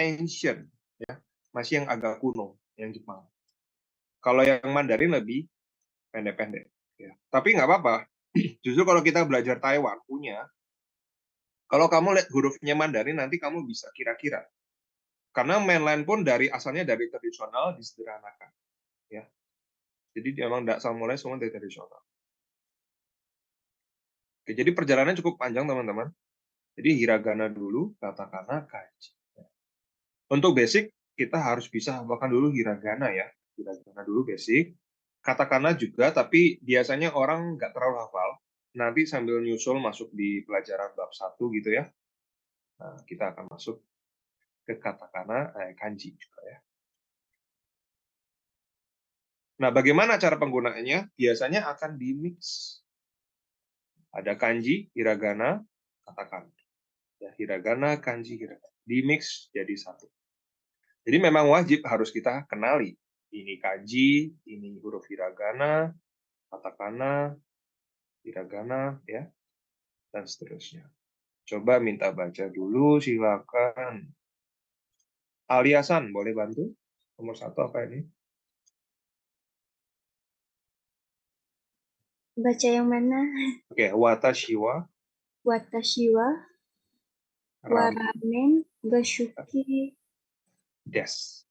ancient, ya, masih yang agak kuno, yang Jepang. Kalau yang Mandarin lebih pendek-pendek. Ya. Tapi nggak apa-apa. Justru kalau kita belajar Taiwan punya, kalau kamu lihat hurufnya Mandarin nanti kamu bisa kira-kira. Karena mainland pun asalnya dari tradisional disederhanakan. Ya. Jadi memang tidak mulai semua dari tradisional. Oke, jadi perjalanan cukup panjang teman-teman. Jadi hiragana dulu, katakana, kanji. Untuk basic kita harus bisa hafalkan dulu hiragana ya. Hiragana dulu basic. Katakana juga, tapi biasanya orang nggak terlalu hafal. Nanti sambil nyusul masuk di pelajaran bab 1 gitu ya. Nah, kita akan masuk ke katakana, kanji juga ya. Nah, bagaimana cara penggunaannya? Biasanya akan di-mix. Ada kanji, hiragana, katakana. Ya, hiragana, kanji, hiragana. Di-mix jadi satu. Jadi memang wajib harus kita kenali. Ini kanji, ini huruf hiragana, katakana, hiragana, ya, dan seterusnya. Coba minta baca dulu, silakan. Aliasan, boleh bantu? Nomor 1 apa ini? Baca yang mana? Oke, watashi wa Watashi wa ramen ga shuki des.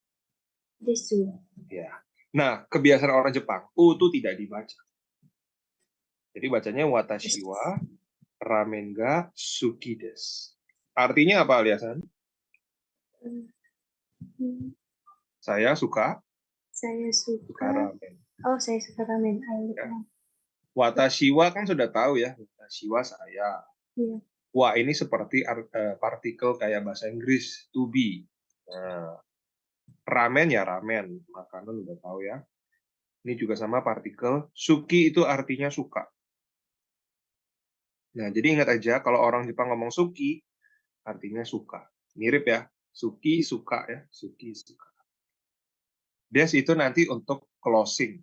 desu. Ya. Nah, kebiasaan orang Jepang, u itu tidak dibaca. Jadi bacanya watashi wa ramen ga suki des. Artinya apa, Aliasan? Saya suka ramen. Oh, saya suka ramen. Ya. Watashi wa kan sudah tahu ya, watashi wa saya. Iya. Wa ini seperti partikel kayak bahasa Inggris, to be. Nah, ramen ya ramen, makanan udah tahu ya. Ini juga sama partikel. Suki itu artinya suka. Nah, jadi ingat aja kalau orang Jepang ngomong suki, artinya suka. Mirip ya, suki suka ya, suki suka. Des itu nanti untuk closing.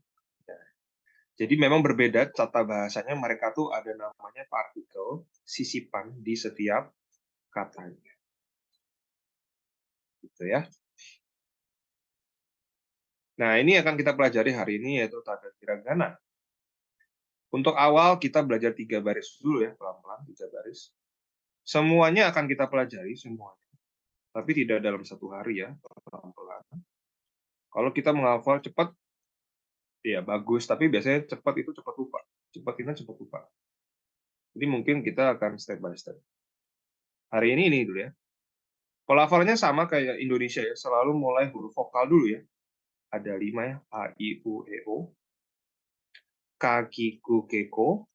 Jadi memang berbeda tata bahasanya, mereka tuh ada namanya partikel, sisipan di setiap katanya. Gitu ya. Nah, ini akan kita pelajari hari ini, yaitu tanda hiragana. Untuk awal kita belajar 3 baris dulu ya, pelan-pelan 3 baris. Semuanya akan kita pelajari, semuanya. Tapi tidak dalam 1 hari ya, pelan-pelan. Kalau kita menghafal cepat, ya bagus. Tapi biasanya cepat itu cepat lupa. Cepat itu cepat lupa. Jadi mungkin kita akan step by step. Hari ini dulu ya. Pelafalannya sama kayak Indonesia ya, selalu mulai huruf vokal dulu ya. Ada 5 ya, A, I, U, E, O. Ka, Ki, Ku, Ke, Ko.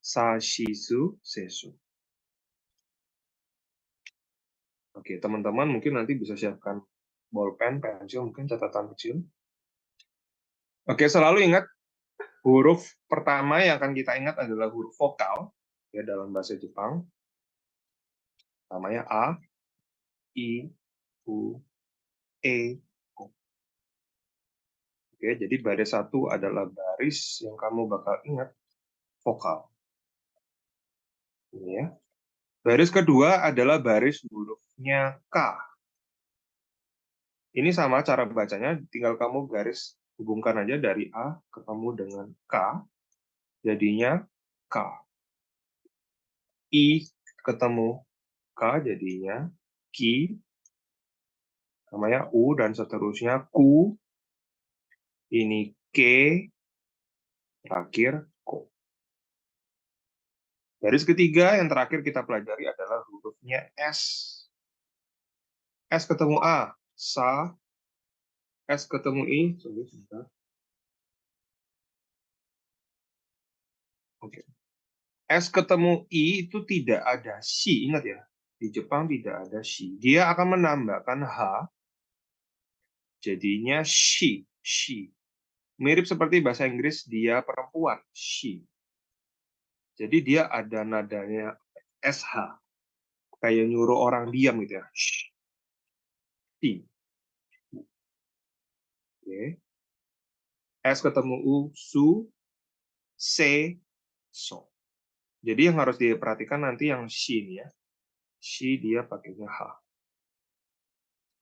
Sa, Shi, Su, Se, Su. Oke, teman-teman mungkin nanti bisa siapkan bolpen, pensil, mungkin catatan kecil. Oke, selalu ingat huruf pertama yang akan kita ingat adalah huruf vokal ya dalam bahasa Jepang. Namanya A, I, U, E, O. Oke, jadi baris 1 adalah baris yang kamu bakal ingat vokal. Ini ya. Baris kedua adalah baris hurufnya K. Ini sama cara bacanya, tinggal kamu garis hubungkan aja dari A ketemu dengan K, jadinya K. I ketemu K, jadinya Ki, namanya U, dan seterusnya Ku, ini Ke, terakhir Ko. Baris ketiga yang terakhir kita pelajari adalah hurufnya S. S ketemu A, Sa. S ketemu I, sebentar. Oke. S ketemu I itu tidak ada shi, ingat ya. Di Jepang tidak ada shi. Dia akan menambahkan H, jadinya she, she. Mirip seperti bahasa Inggris dia perempuan, she. Jadi dia ada nadanya SH. Kayak nyuruh orang diam gitu ya. She. Oke. S ketemu U, su, se, so. Jadi yang harus diperhatikan nanti yang she ini ya. She dia pakainya H.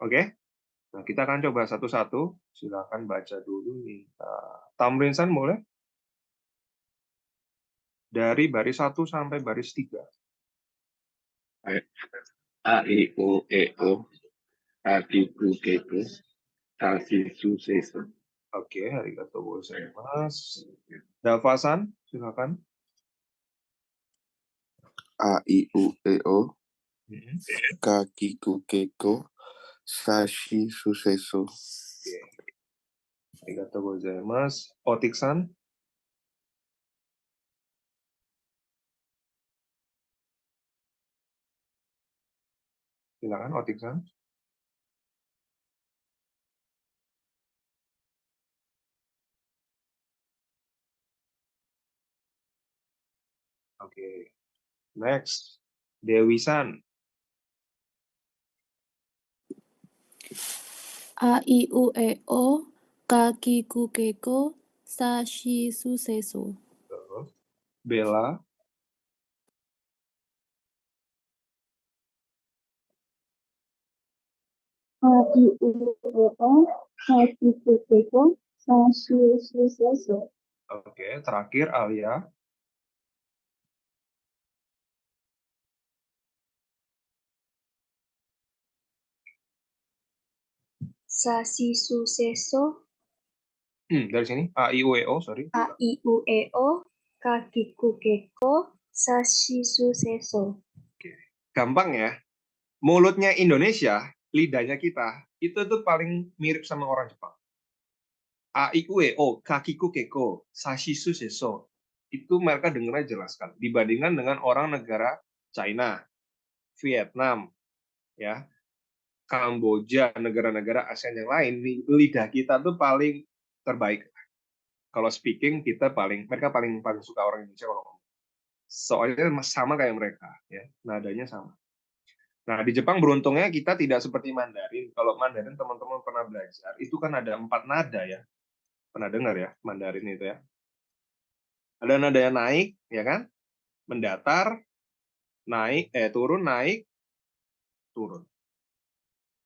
Oke? Nah, kita akan coba satu-satu. Silakan baca dulu nih. Tamrinsan boleh? Dari baris 1 sampai baris 3. A, I, O, E, O. Kakiku, keku. Sasisu, sesu. Oke, arigatou gozaimasu. Dafasan, silakan. A, I, U, E, O. Hmm. Kakiku, keko. Sashi, suseso. Oke. Arigatou gozaimasu. Otik-san. Silakan, Otik-san. Oke. Next. Dewi-san. A, I, U, E, O. Kakiku, keko. Sashi, suseso. Terus. Bella. Oke, terakhir Alia. Sashi suseso, Dari sini A I U E O, sorry. a i u e o, kakiku keko, sashi suseso. Oke. Gampang ya. Mulutnya Indonesia, lidahnya kita, itu tuh paling mirip sama orang Jepang. A I U E O, kakiku keko, sashisu seso. Itu mereka dengarnya jelas kan. Dibandingkan dengan orang negara China, Vietnam, ya, Kamboja, negara-negara ASEAN yang lain, lidah kita tuh paling terbaik. Kalau speaking mereka paling suka orang Indonesia kalau ngomong. Soalnya sama kayak mereka, ya, nadanya sama. Nah, di Jepang beruntungnya kita tidak seperti Mandarin. Kalau Mandarin teman-teman pernah belajar, itu kan ada 4 nada ya. Pernah dengar ya Mandarin itu ya? Ada nada yang naik, ya kan? Mendatar, turun, naik, turun.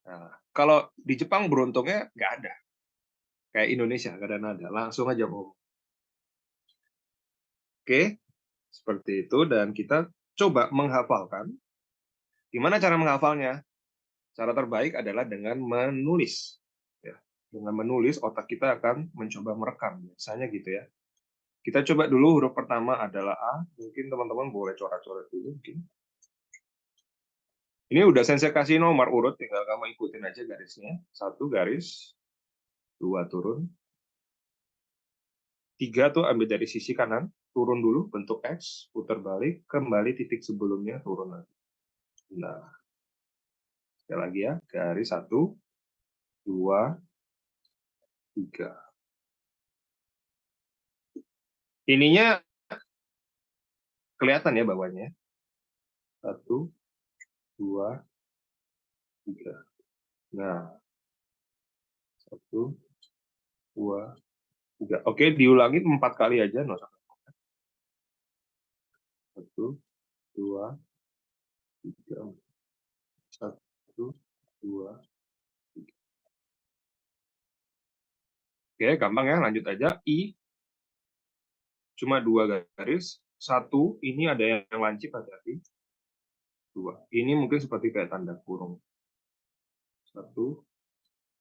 Nah, kalau di Jepang beruntungnya nggak ada. Kayak Indonesia, nggak ada nada. Langsung aja ngomong. Oke, seperti itu. Dan kita coba menghafalkan. Gimana cara menghafalnya? Cara terbaik adalah dengan menulis. Ya, dengan menulis, otak kita akan mencoba merekam. Biasanya gitu ya. Kita coba dulu huruf pertama adalah A. Mungkin teman-teman boleh coret-coret dulu. Mungkin. Ini udah sensei kasih nomor urut, tinggal kamu ikutin aja garisnya. 1 garis, 2 turun. 3 tuh ambil dari sisi kanan, turun dulu, bentuk X, putar balik, kembali titik sebelumnya, turun lagi. Nah, sekali lagi ya, garis 1, 2, 3. Ininya kelihatan ya bawahnya. 1, 2, 3. Nah, 1, 2, 3. Oke, diulangin 4 kali aja. 1, 2, 3. 1, 2. Oke, gampang ya. Lanjut aja. I. Cuma 2 garis. 1, ini ada yang lancip, hati-hati. 2. Ini mungkin seperti kayak tanda kurung. 1,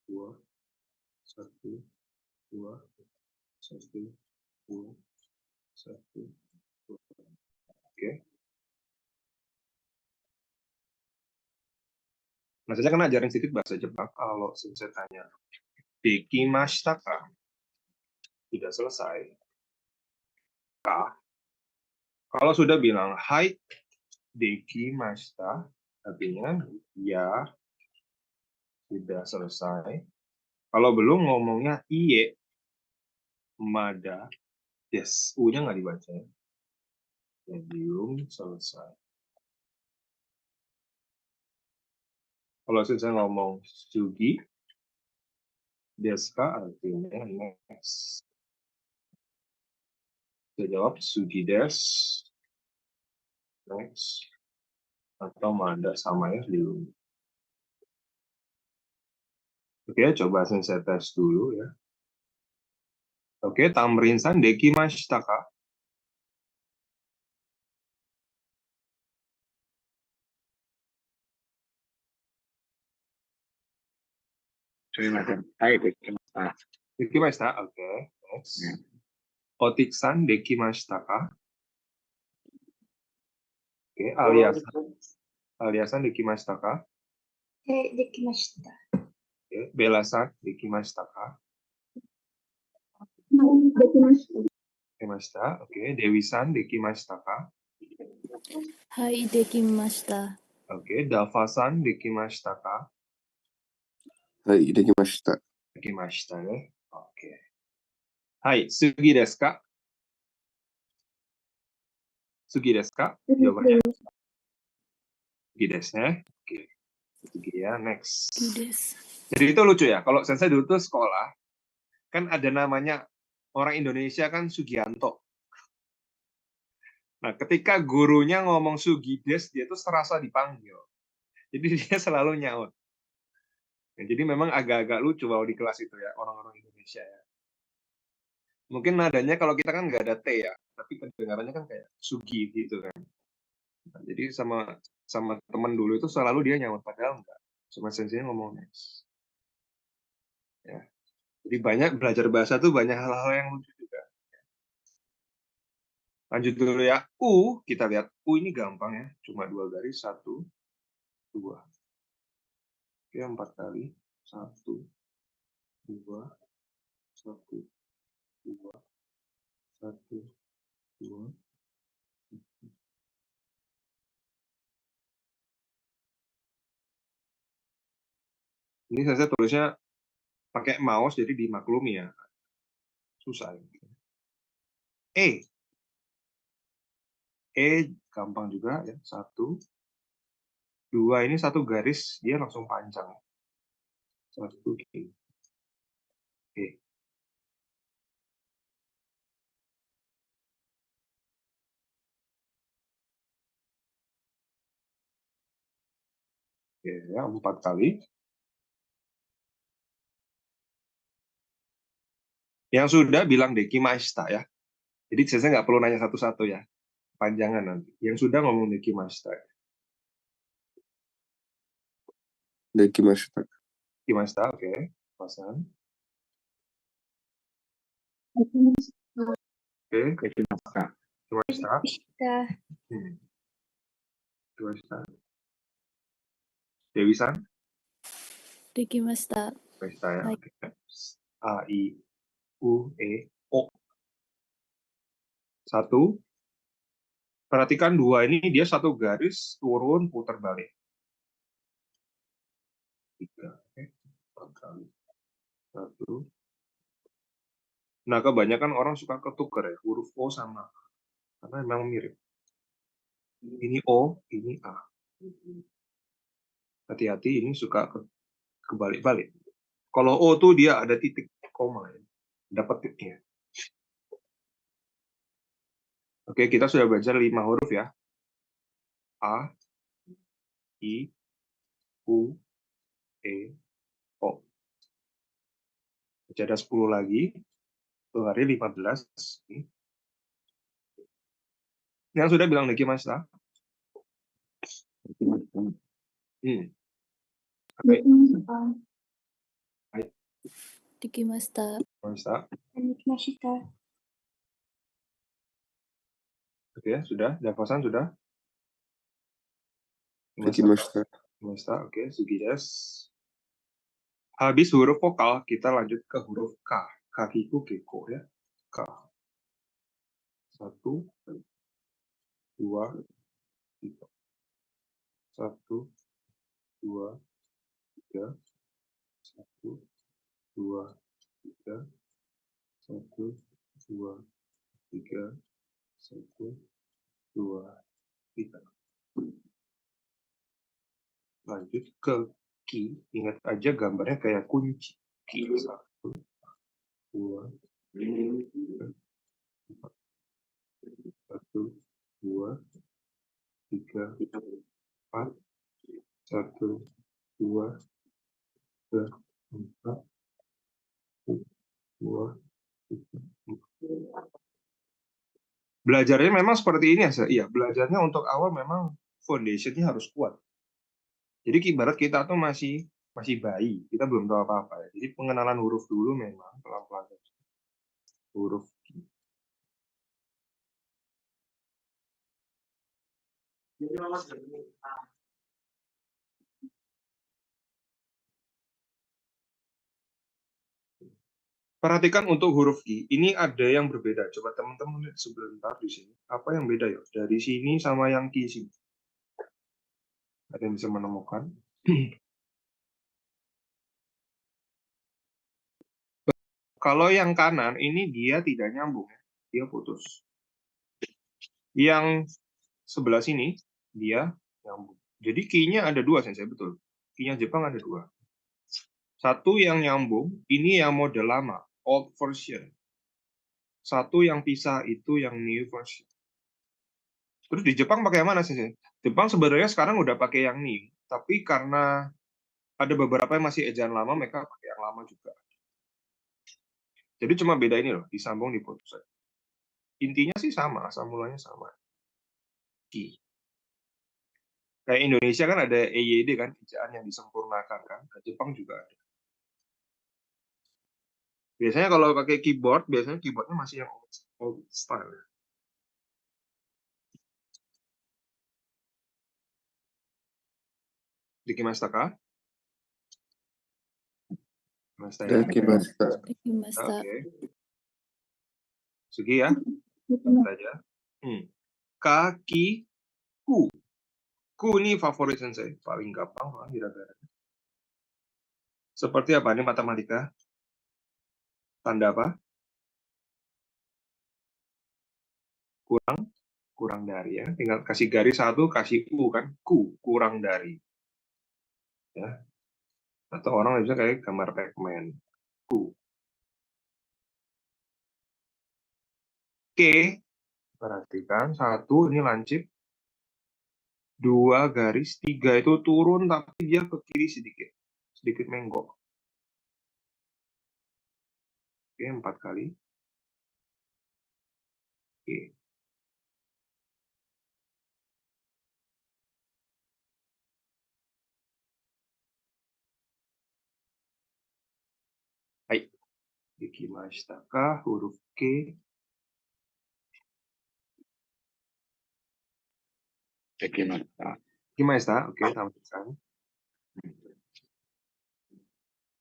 2, 1, 2, 1, 2, 1, 2. Oke. Nah, saya kan ajarin sedikit bahasa Jepang. Kalau saya tanya, dekimashita ka? Tidak selesai. Ka? Kalau sudah bilang, hai, dekimashita, artinya, ya, sudah selesai. Kalau belum ngomongnya, iye, mada, yes, U-nya nggak dibaca. Ya, belum selesai. Kalau saya ngomong sugi, deska artinya next. Saya jawab sugi des, next. Atau mada sama ya, belum. Oke, coba saya tes dulu ya. Oke, tamrin-san dekimashita ka? Sumimasen. Hai, dekimashita. Dekimashita, oke. Next. Otik-san dekimashita ka? Oke, aliasan dekimashita ka? dekimashita. Oke, Bella-san dekimashita ka? Dekimashita. Oke, Dewi-san dekimashita ka? Hai dekimashita. Oke, Dava-san dekimashita ka? Hai, dekimashita. Dekimashita ya. Oke. Hai, sugi desu ka? Sugi desu ka? Jawabannya sugi desu ya. Oke. Sugi ya, next. Gides. Jadi itu lucu ya, kalau sensei dulu tuh sekolah, kan ada namanya orang Indonesia kan Sugianto. Nah, ketika gurunya ngomong Sugides, dia tuh serasa dipanggil. Jadi dia selalu nyaut. Ya, jadi memang agak-agak lucu kalau di kelas itu ya, orang-orang Indonesia ya. Mungkin nadanya kalau kita kan nggak ada T ya, tapi kedengarannya kan kayak Sugi gitu kan. Nah, jadi sama teman dulu itu selalu dia nyaut, padahal enggak. Cuma senseinya ngomong next. Ya. Jadi banyak belajar bahasa tuh banyak hal-hal yang lucu juga. Lanjut dulu ya. Kita lihat. Ini gampang ya. Cuma 2 garis. 1, 2. Oke, 4 kali. 1, 2, 1, 2, 1, 2. Ini saya tulisnya pakai mouse, jadi dimaklumi ya. Susah. E gampang juga ya. 1, 2. Ini 1 garis, dia langsung panjang. 1 gini. E. Oke, ya, 4 kali. Yang sudah bilang dekimashita ya. Jadi saya nggak perlu nanya satu-satu ya. Panjangan nanti. Yang sudah ngomong dekimashita. Dekimashita. Dekimashita, oke. Pasan. Oke, Dekimashita. dekimashita. Dekimashita. Dewi-san. Dekimashita. Dekimashita ya. Hai. Oke. A, I, U, E, O. 1. Perhatikan 2 ini dia 1 garis turun putar balik. 3. Oke. 4 kali. 1. Nah, kebanyakan orang suka ketukar ya, huruf O sama A. Karena memang mirip. Ini O, ini A. Hati-hati, ini suka kebalik-balik. Kalau O tuh dia ada titik koma ya. Dapat titiknya. Oke, kita sudah belajar 5 huruf ya. A, I, U, E, O. Baca ada 10 lagi. Tuh hari 15. Yang sudah bilang dekimashita? Dekimashita. Hai. Dekimashita. Dekimashita. Oke, sudah. Davasan sudah? Dekimashita. Dekimashita, oke. Sugi desu. Habis huruf vokal, kita lanjut ke huruf K. Kakiku keko ya. K. 1, 2, 3. 1, 2, 3. 1, 2, 3. 1, 2, 3. 1, 2, 3. Lanjut ke ki. Ingat aja gambarnya kayak kunci. Ki. 1, 2, 3. 1, 2, 3, 4. 1, 2, 3, 4, 2, 3. Belajarnya memang seperti ini ya. Iya, belajarnya untuk awal memang foundation-nya harus kuat. Jadi ibarat kita tuh masih bayi, kita belum tahu apa-apa ya. Jadi pengenalan huruf dulu memang pelan-pelan. Huruf Perhatikan untuk huruf Q, ini ada yang berbeda. Coba teman-teman lihat sebentar di sini. Apa yang beda ya? Dari sini sama yang Q sini. Ada yang bisa menemukan? Kalau yang kanan, ini dia tidak nyambung. Dia putus. Yang sebelah sini, dia nyambung. Jadi Q-nya ada dua, saya betul. Q-nya Jepang ada dua. Satu yang nyambung, ini yang model lama, old version. Satu yang pisah itu yang new version. Terus di Jepang pakai yang mana sih? Jepang sebenarnya sekarang udah pakai yang new, tapi karena ada beberapa yang masih ejaan lama, mereka pakai yang lama juga. Jadi cuma beda ini loh, disambung diputus. Intinya sih sama, asal mulanya sama. Ki. Kayak Indonesia kan ada EYD kan, ejaan yang disempurnakan kan. Di Jepang juga ada. Biasanya kalau pakai keyboard, biasanya keyboardnya masih yang old style. Dikimashita ka? Mas ya. Dekimashita. Dekimashita. Oke. Segi ya. Saja. Kaki ku. Ku ini favorit saya, paling gampang lah hiragana. Seperti apa ini matematika? Tanda apa? Kurang dari ya. Tinggal kasih garis satu, kasih ku kan. Ku, kurang dari. Ya. Atau orang bisa kayak gambar Pac-Man. Ku. Oke. Perhatikan. Satu, ini lancip. 2 garis. 3 itu turun, tapi dia ke kiri sedikit. Sedikit menggok. Oke, 4 kali. Oke. Hai. Dikimashita ka, huruf K. Dekimashita. Dikimashita, oke, tamatkan.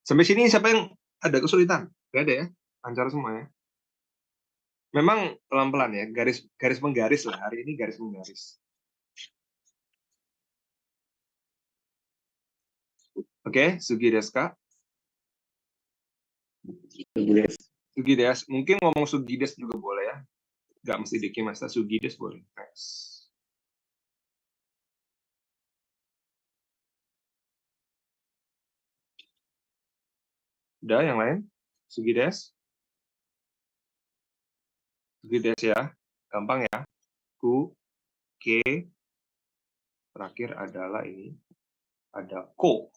Sampai sini siapa yang ada kesulitan? Gak ada ya? Lancar semua ya? Memang pelan-pelan ya, garis menggaris lah. Hari ini garis menggaris. Oke, Sugi desu ka? Sugi desu. Mungkin ngomong Sugi desu juga boleh ya. Gak mesti Dekimashita, Sugi desu boleh. Nice. Udah yang lain? Sugi desu. Sugi desu ya. Gampang ya. Ku, ke. Terakhir adalah ini. Ada ko.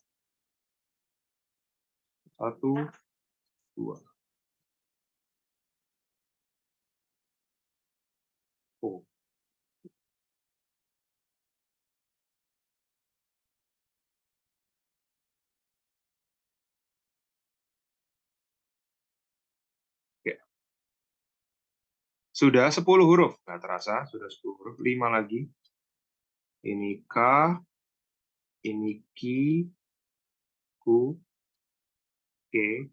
1, 2. Ko. Oke. Sudah 10 huruf. Nggak terasa, sudah 10 huruf. 5 lagi. Ini ka. Ini ki. Ku. Ke.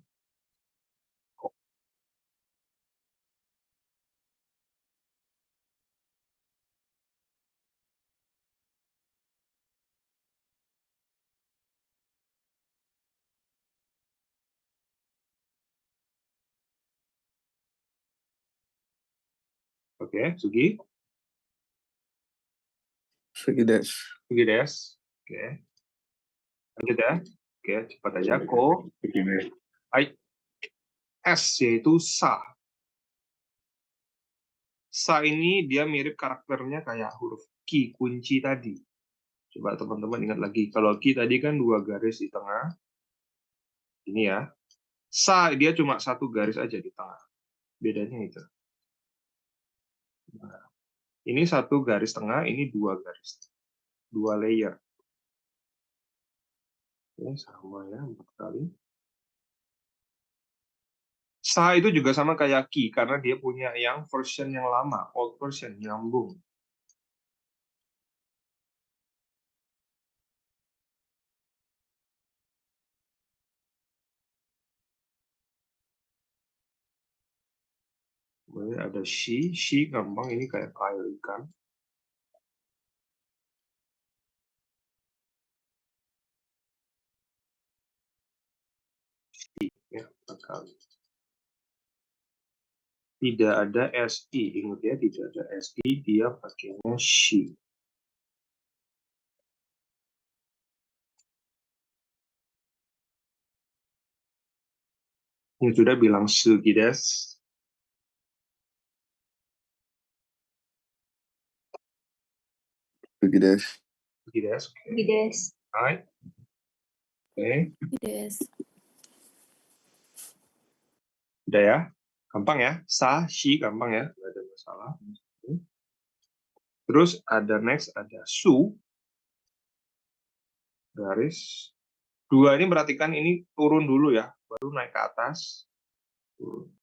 Ko. Oke, Sugi. Sugi desu. Sugi desu. Oke. Lanjut ya. Oke, cepat aja. Ko. Hai. S yaitu sa. Sa ini dia mirip karakternya kayak huruf ki, kunci tadi. Coba teman-teman ingat lagi. Kalau ki tadi kan 2 garis di tengah. Ini ya. Sa dia cuma satu garis aja di tengah. Bedanya itu. Nah, ini satu garis tengah, ini dua garis. Dua layer. Oke, sama ya, 4 kali. Sa itu juga sama kayak ki, karena dia punya yang version yang lama, old version, nyambung. Kemudian ada she gampang, ini kayak air ikan. She, ya, 4 kali. Tidak ada SI, ingat ya, tidak ada SI, dia pakainya she. Ini sudah bilang sugi desu. Sugi desu. Sugi desu. Gides. Hai. Oke, Des. udah ya. Gampang ya. Sa, she gampang ya, nggak ada masalah. Terus ada next, ada su. Garis. 2 ini perhatikan ini turun dulu ya, baru naik ke atas. Turun.